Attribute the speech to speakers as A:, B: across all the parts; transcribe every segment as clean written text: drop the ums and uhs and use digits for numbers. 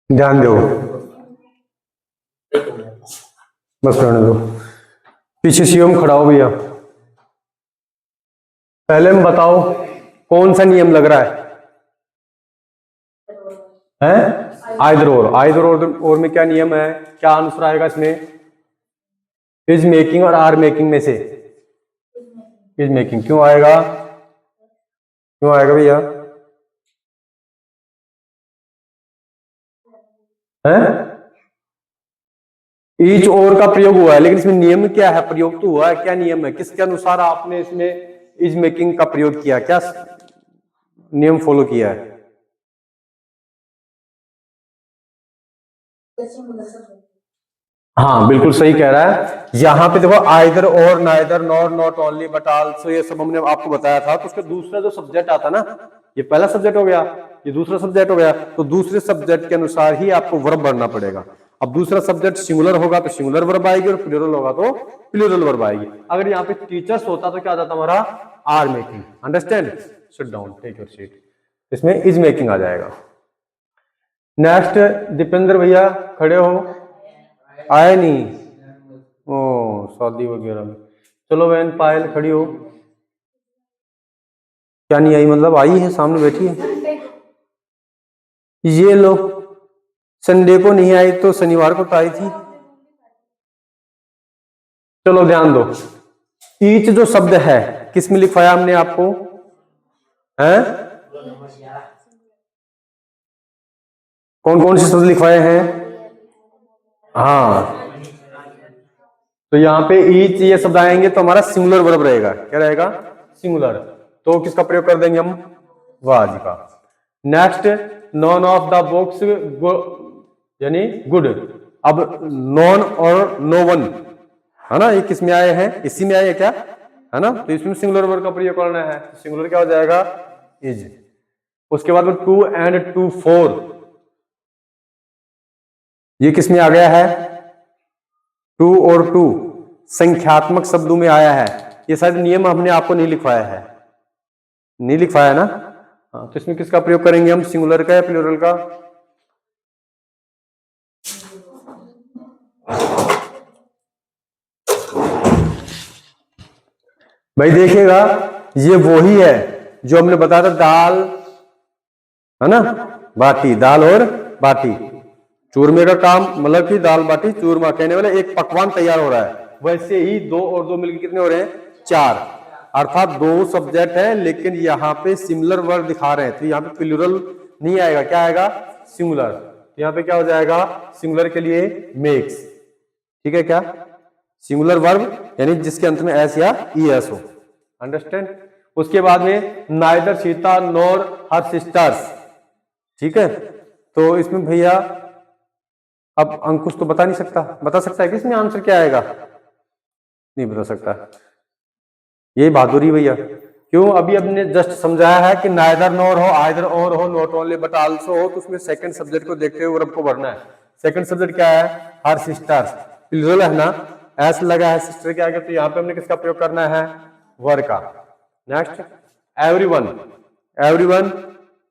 A: ध्यान दो, बस रहने दो। पीछे सीएम खड़ा हो भैया। पहले में बताओ कौन सा नियम लग रहा है? आइदर और में क्या नियम है, क्या आंसर आएगा इसमें? इज मेकिंग और आर मेकिंग में से इज मेकिंग क्यों आएगा भैया? ईच और का प्रयोग हुआ है, लेकिन इसमें नियम क्या है? प्रयोग तो हुआ है, क्या नियम है? किसके अनुसार आपने इसमें इज मेकिंग का प्रयोग किया? क्या नियम फॉलो किया है? हाँ बिल्कुल सही कह रहा है। यहां पे देखो आइदर और, neither, nor, not only, but also, ये सब हमने आपको बताया था। तो उसका दूसरा जो सब्जेक्ट आता ना, ये पहला सब्जेक्ट हो गया, ये दूसरा सब्जेक्ट हो गया, तो दूसरे सब्जेक्ट के अनुसार ही आपको वर्ब भरना पड़ेगा। अब दूसरा सब्जेक्ट सिंगुलर होगा तो सिंगुलर वर्ब आएगी, और प्लूरल होगा तो प्लूरल वर्ब आएगी। अगर यहाँ पे टीचर्स होता तो क्या जाता हमारा? Are making. Understand? Sit down, take your seat. इसमें इज मेकिंग आ जाएगा। नेक्स्ट दीपेंद्र भैया खड़े हो। आए नहीं? ओ शादी वगैरह में। चलो बहन पायल खड़ी हो। क्या नहीं आई मतलब? आई है, सामने बैठी है। ये लो, संडे को नहीं आई तो शनिवार को तो आई थी। चलो ध्यान दो, ईच जो शब्द है किस में लिखवाया हमने आपको? है कौन कौन से शब्द लिखवाए हैं? हाँ, तो यहाँ पे ईच ये शब्द आएंगे तो हमारा सिंगुलर वर्ब रहेगा। क्या रहेगा? सिंगुलर। तो किसका प्रयोग कर देंगे हम? वाज का। Next, none of the books यानी गुड। अब नॉन और नो वन है ना, ये किस में आए हैं? इसी में आए हैं क्या, है ना? तो इसमें सिंगुलर वर्ब का प्रयोग करना है। तो सिंगुलर क्या हो जाएगा? इज। उसके बाद में टू एंड टू फोर, ये किस में आ गया है? टू और टू संख्यात्मक शब्दों में आया है। ये शायद नियम हमने आपको नहीं लिखवाया है, नहीं लिखवाया है ना? हाँ, तो इसमें किसका प्रयोग करेंगे हम? सिंगुलर का या प्लूरल का? भाई देखिएगा, ये वही है जो हमने बताया था, दाल है ना, बाटी। दाल और बाटी, चूरमे का काम, मतलब कि दाल बाटी चूरमा कहने वाले एक पकवान तैयार हो रहा है। वैसे ही दो और दो मिलकर कितने हो रहे हैं? चार। अर्थात दो सब्जेक्ट है, लेकिन यहाँ पे सिमिलर वर्ड दिखा रहे हैं, तो यहाँ पे प्लूरल नहीं आएगा। क्या आएगा? सिंगुलर। तो यहाँ पे क्या हो जाएगा? सिंगुलर के लिए मेक्स। ठीक है क्या? सिंगुलर वर्ब यानी जिसके अंत में एस या ई एस हो। अंडरस्टैंड? उसके बाद में neither Sita nor her sisters. ठीक है, तो इसमें भैया अब अंकुश तो बता नहीं सकता, बता सकता है कि इसमें आंसर क्या आएगा? नहीं बता सकता। यही बहादुरी भैया। क्यों? अभी हमने जस्ट समझाया है कि नाइदर नॉर हो, आइदर और हो, नॉट ओनली बट आल्सो हो, तो उसमें सेकंड सब्जेक्ट को देखते हुए वर्ब को भरना है। सेकंड सब्जेक्ट क्या है? हर सिस्टर्स, प्लूरल है ना, एस लगा है, सिस्टर क्या आएगा? तो यहाँ पे हमने किसका प्रयोग करना है? वर का। Next, everyone. एवरीवन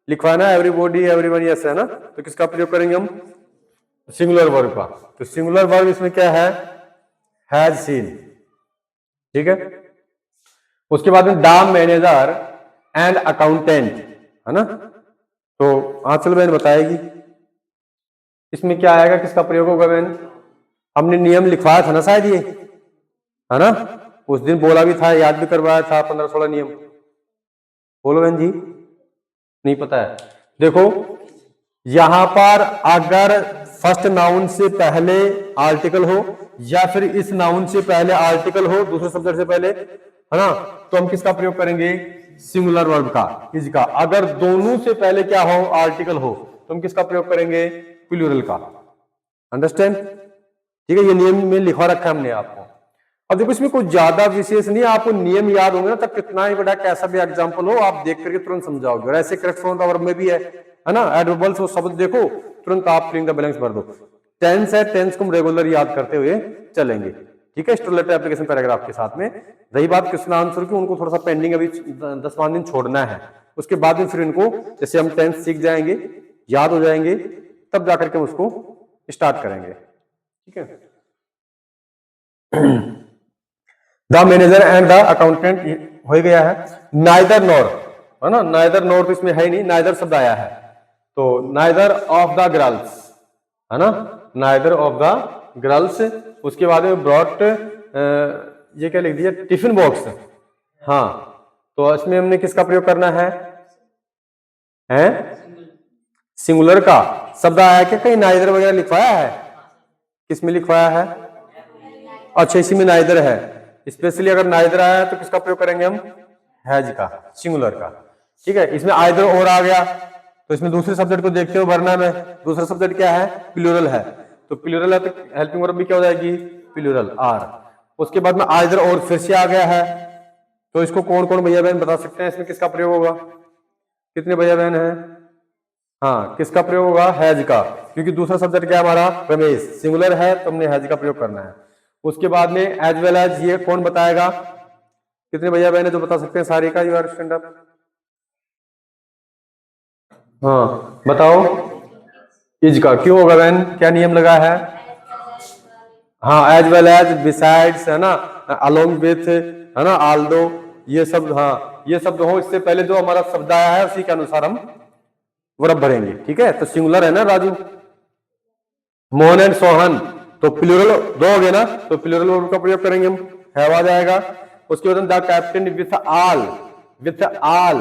A: लिखवाना, एवरीबॉडी, एवरीवन, यस है ना, तो किसका प्रयोग करेंगे हम? सिंगुलर वर्ब का। तो सिंगुलर वर्ब इसमें क्या है? Has seen. ठीक है, उसके बाद में द मैनेजर एंड अकाउंटेंट है ना, तो आंचल बहन बताएगी इसमें क्या आएगा, किसका प्रयोग होगा बहन? हमने नियम लिखवाया था ना शायद, ये है ना, उस दिन बोला भी था, याद भी करवाया था 15-16 नियम। बोलो बहन जी, नहीं पता है? देखो यहां पर अगर फर्स्ट नाउन से पहले आर्टिकल हो, या फिर इस नाउन से पहले आर्टिकल हो, दूसरे सब्जेक्ट से पहले, है ना, तो हम किसका प्रयोग करेंगे? सिंगुलर वर्ब का, इज का। अगर दोनों से पहले क्या हो? आर्टिकल हो, तो हम किसका प्रयोग करेंगे? प्लूरल का। अंडरस्टैंड? ठीक है, ये नियम में लिखवा रखा है हमने आपको। अब देखो इसमें कुछ ज्यादा विशेष नहीं, आपको नियम याद होंगे ना, तब कितना ही बड़ा कैसा भी एग्जाम्पल हो आप देख करके तुरंत समझाओगे। और ऐसे करेक्ट फॉर्म वर्ब में भी है ना, एडवर्बल्स वो शब्द देखो, तुरंत आप फिलिंग द ब्लैंक्स भर दो। टेंस है, टेंस को हम रेगुलर याद करते हुए चलेंगे। ठीक है, स्टोलेटर एप्लीकेशन पैराग्राफ के साथ में। रही बात क्वेश्चन आंसर की, उनको थोड़ा सा पेंडिंग अभी 10-5 दिन छोड़ना है। उसके बाद में फिर इनको जैसे हम टेंस सीख जाएंगे, याद हो जाएंगे, तब जाकर के हम उसको स्टार्ट करेंगे, ठीक है। The manager and the accountant हो गया है। नाइदर नॉर है ना, नाइदर नॉर तो इसमें है ही नहीं, नाइदर शब्द आया है, तो नाइदर ऑफ द गर्ल्स है ना, नाइदर ऑफ द गर्ल्स। उसके बाद में ब्रॉट, ये क्या लिख दिया, टिफिन बॉक्स। हाँ, तो इसमें हमने किसका प्रयोग करना है, सिंगुलर का शब्द आया क्या, कहीं नाइदर वगैरह लिखवाया है, किसमें लिखवाया है, अच्छा इसी में नाइदर है। स्पेशली अगर नाइदर आया है तो किसका प्रयोग करेंगे हम, हैज का, सिंगुलर का, ठीक है। इसमें आइदर और आ गया तो इसमें दूसरे सब्जेक्ट को देखते हो वरना में, दूसरा सब्जेक्ट क्या है, प्लूरल है, तो प्लूरल है तो हेल्पिंग वर्ब भी क्या हो जाएगी, प्लूरल आर। उसके बाद में आइदर और फिर से आ गया है, तो इसको कौन कौन भैया बहन बता सकते हैं, इसमें किसका प्रयोग होगा, कितने भैया बहन है, हाँ किसका प्रयोग होगा, हैज का, क्योंकि दूसरा सब्जेक्ट क्या है हमारा, रमेश, सिंगुलर है तो हमने हैज का प्रयोग करना है। उसके बाद में एज वेल एज, ये कौन बताएगा, कितने भैया बहन जो बता सकते हैं, सारी का, यू आर स्टैंड अप, हाँ बताओ, इज का क्यों होगा बहन, क्या नियम लगा है, हाँ एज वेल एज, बिसाइड्स है ना, अलोंग विथ है ना, आल्दो, ये सब, हाँ ये शब्द हो, इससे पहले जो हमारा शब्द आया है उसी के अनुसार हम वर्ब भरेंगे, ठीक है। तो सिंगुलर है ना राजू, मोहन एंड सोहन, तो प्लूरल दो हो गए ना, तो प्लूरल वर्ब का प्रयोग करेंगे हम, हैव आ जाएगा। उसके बाद the captain with all, with all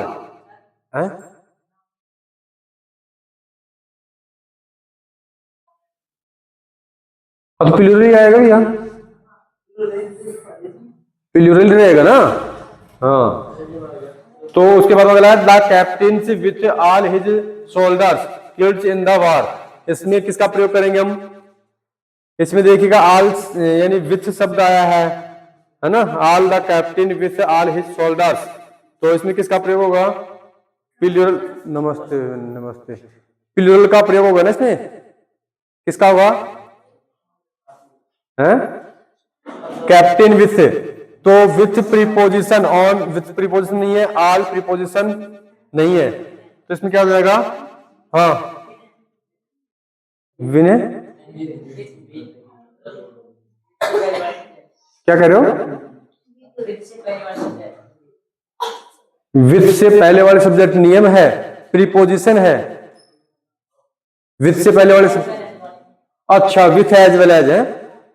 A: है, अब प्लूरल ही आएगा भैया, प्लूरल रहेगा ना, हाँ। तो उसके बाद अगला है the captain with all his soldiers killed in the war, इसमें किसका प्रयोग करेंगे हम, इसमें देखिएगा ऑल यानी विथ शब्द आया है ना, all the captain with all his soldiers, तो इसमें किसका प्रयोग होगा, प्लूरल, नमस्ते नमस्ते, प्लूरल का प्रयोग होगा ना इसमें, किसका होगा, है कैप्टन विथ, तो with preposition, on with preposition नहीं है, ऑल प्रीपोजिशन नहीं है, तो इसमें क्या हो जाएगा, हाँ विनय, क्या कह रहे हो, विथ से पहले वाले सब्जेक्ट नियम है, प्रीपोजिशन है, विथ से पहले वाले अच्छा विथ एज वेल एज है,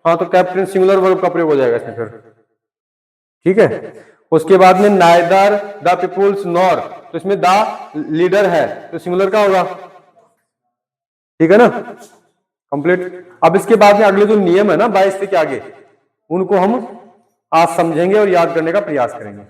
A: हाँ तो कैप्टन सिंगुलर वर्ब का प्रयोग हो जाएगा इसमें फिर, ठीक है। उसके बाद में नाइदर द पीपुल्स नॉर, तो इसमें द लीडर है तो सिंगुलर का होगा, ठीक है ना, कंप्लीट। अब इसके बाद में अगले जो नियम है ना 22 के आगे, उनको हम आज समझेंगे और याद करने का प्रयास करेंगे।